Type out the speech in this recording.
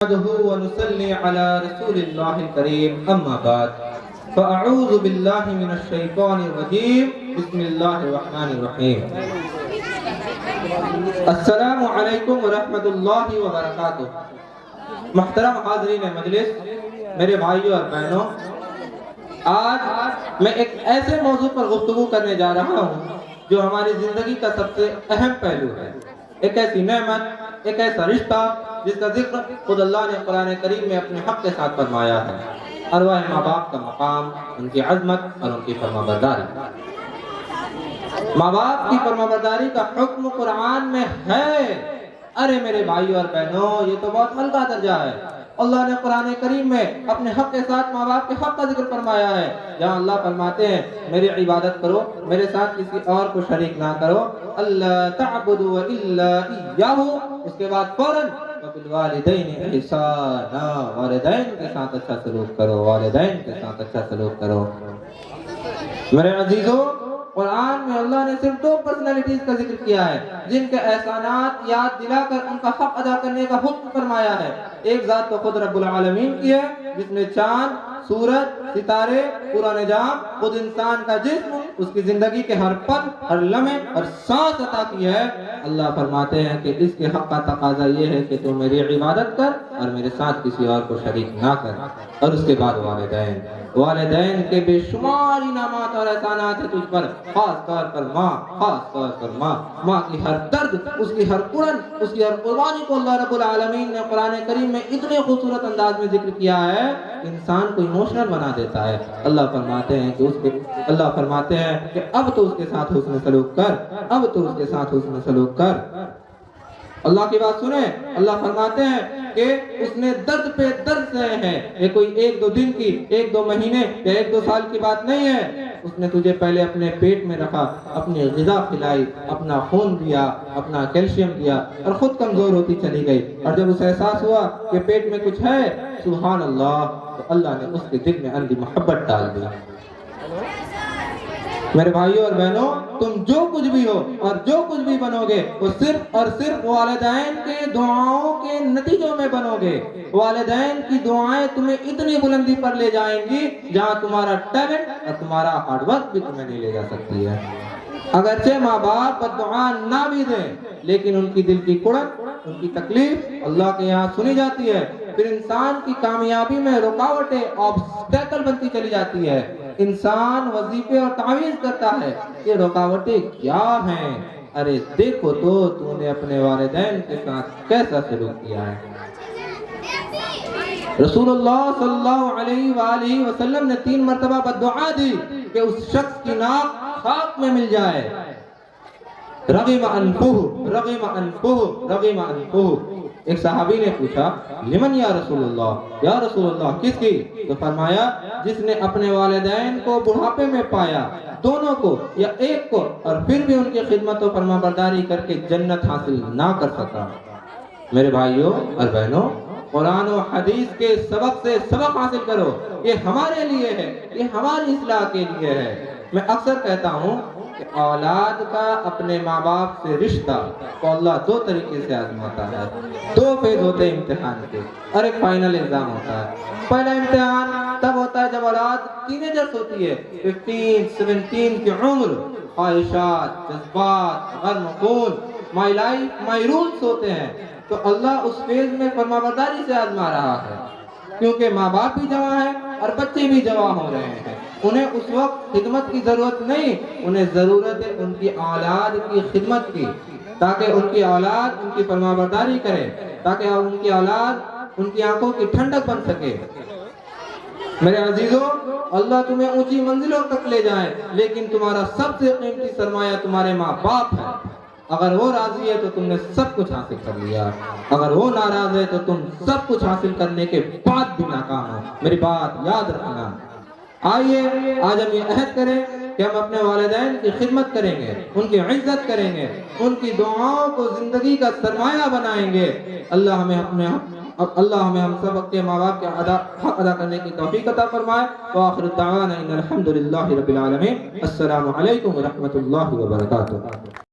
نحمده ونصلي على رسول الله الكريم أما بعد فأعوذ بالله من الشيطان الرجيم بسم الله الرحمن الرحيم السلام علیکم ورحمۃ اللہ وبرکاتہ۔ محترم حاضرین مجلس، میرے بھائیوں اور بہنوں، آج میں ایک ایسے موضوع پر گفتگو کرنے جا رہا ہوں جو ہماری زندگی کا سب سے اہم پہلو ہے، ایک ایسی نعمت، ایک ایسا رشتہ جس کا ذکر خود اللہ نے قرآن کریم میں اپنے حق کے ساتھ فرمایا ہے، ارواح ماں باپ کا مقام، ان کی عظمت اور ان کی فرمانبرداری۔ ماں باپ کی فرمانبرداری کا حکم قرآن میں ہے۔ ارے میرے بھائیوں اور بہنوں، یہ تو بہت ہلکا درجہ ہے۔ اللہ نے قرآن کریم میں اپنے حق کے ساتھ ماں باپ کے حق کا ذکر فرمایا ہے، جہاں اللہ فرماتے ہیں میری عبادت کرو، میرے ساتھ کسی اور کو شریک نہ کرو، اللہ تعبدوا الا ایاہ، اس کے بعد فوراً وبالوالدین احسانا، والدین کے ساتھ اچھا سلوک کرو، والدین کے ساتھ اچھا سلوک کرو۔ میرے عزیزوں، قرآن میں اللہ نے صرف دو پرسنالٹیز کا ذکر کیا ہے جن کے احسانات یاد دلا کر ان کا حق ادا کرنے کا حکم فرمایا ہے۔ ایک ذات تو خود رب العالمین کی ہے، جس نے چاند، سورج، ستارے، پورا نظام، خود انسان کا جسم، اس کی زندگی کے ہر پل، ہر لمحے، ہر سانس عطا کی ہے۔ اللہ فرماتے ہیں کہ اس کے حق کا تقاضا یہ ہے کہ تو میری عبادت کر اور میرے ساتھ کسی اور کو شریک نہ کر۔ اور اس کے بعد والدین کے بے شمار انعامات اور احسانات ہیں تجھ پر، خاص طور پر ماں، خاص طور پر ماں کی ہر درد، اس کی ہر قرن، اس کی ہر قربانی کو اللہ رب العالمین نے قرآن کریم میں اتنے خوبصورت انداز میں ذکر کیا ہے کہ انسان کو ایموشنل بنا دیتا ہے۔ اللہ فرماتے ہیں کہ اب تو اس کے ساتھ حسن سلوک کر، اب تو اس کے ساتھ حسن سلوک کر۔ اللہ کی بات سنیں، اللہ فرماتے ہیں کہ اس نے درد پہ درد سہے ہیں۔ یہ کوئی ایک دو دن کی، ایک دو مہینے یا ایک دو سال کی بات نہیں ہے۔ اس نے تجھے پہلے اپنے پیٹ میں رکھا، اپنی غذا کھلائی، اپنا خون دیا، اپنا کیلشیم دیا، اور خود کمزور ہوتی چلی گئی، اور جب اسے احساس ہوا کہ پیٹ میں کچھ ہے، سبحان اللہ، تو اللہ نے اس کے دل میں اندھی محبت ڈال دی۔ میرے بھائیوں اور بہنوں، تم جو کچھ بھی ہو اور جو کچھ بھی بنو گے وہ صرف اور صرف والدین کے دعاؤں کے نتیجوں میں بنو گے۔ والدین کی دعائیں تمہیں اتنی بلندی پر لے جائیں گی جہاں تمہارا ٹیلنٹ اور تمہارا ہارڈ ورک بھی تمہیں نہیں لے جا سکتی ہے۔ اگرچہ ماں باپ دعا نہ بھی دیں، لیکن ان کی دل کی کڑن، ان کی تکلیف اللہ کے یہاں سنی جاتی ہے۔ پھر انسان کی کامیابی میں رکاوٹیں، آبسٹیکل بنتی چلی جاتی ہے۔ انسان وظیفے اور تعویذ کرتا ہے، یہ رکاوٹیں کیا ہیں؟ ارے دیکھو تو نے اپنے والدین کے ساتھ کیسا سلوک کیا ہے۔ رسول اللہ صلی اللہ علیہ وآلہ وسلم نے 3 مرتبہ بددعا دی کہ اس شخص کی ناک خاک میں مل جائے۔ رغم انفہ، رغم انفہ، رغم انفہ۔ ایک صحابی نے پوچھا لمن یا رسول اللہ، یا رسول اللہ کس کی؟ تو فرمایا جس نے اپنے والدین کو بڑھاپے میں پایا، دونوں کو یا ایک کو، اور پھر بھی ان کی خدمت و فرمانبرداری کر کے جنت حاصل نہ کر سکا۔ میرے بھائیوں اور بہنوں، قرآن و حدیث کے سبق سے سبق حاصل کرو، یہ ہمارے لیے ہے، یہ ہماری اصلاح کے لیے ہے۔ میں اکثر کہتا ہوں کہ اولاد کا اپنے ماں باپ سے رشتہ کو اللہ 2 طریقے سے آزماتا ہے۔ 2 فیز ہوتے ہیں امتحان کے، اور ایک فائنل ایگزام ہوتا ہے۔ پہلا امتحان تب ہوتا ہے جب اولاد ٹینیجرز ہوتی ہے، 15 17 کی عمر، خواہشات، جذبات، غرم خون، مائی لائف مائی رولز ہوتے ہیں، تو اللہ اس فیز میں فرمانبرداری سے آزما رہا ہے، کیونکہ ماں باپ بھی جوان ہیں اور بچے بھی جوان ہو رہے ہیں۔ انہیں اس وقت خدمت کی ضرورت نہیں، انہیں ضرورت ہے ان کی اولاد کی خدمت کی، تاکہ ان کی اولاد ان کی فرمانبرداری کرے، تاکہ ان کی اولاد ان کی آنکھوں کی ٹھنڈک بن سکے۔ میرے عزیزوں، اللہ تمہیں اونچی منزلوں تک لے جائے، لیکن تمہارا سب سے قیمتی سرمایہ تمہارے ماں باپ ہے۔ اگر وہ راضی ہے تو تم نے سب کچھ حاصل کر لیا، اگر وہ ناراض ہے تو تم سب کچھ حاصل کرنے کے بعد بھی ناکام ہو۔ میری بات یاد رکھنا۔ آئیے آج ہم یہ عہد کریں کہ ہم اپنے والدین کی خدمت کریں گے، ان کی عزت کریں گے، ان کی دعاؤں کو زندگی کا سرمایہ بنائیں گے۔ اللہ ہمیں ہم سب کے ماں باپ کے حق ادا کرنے کی توفیق عطا فرمائے۔ وآخر دعوانا ان الحمد للہ رب العالمین۔ السلام علیکم ورحمۃ اللہ وبرکاتہ۔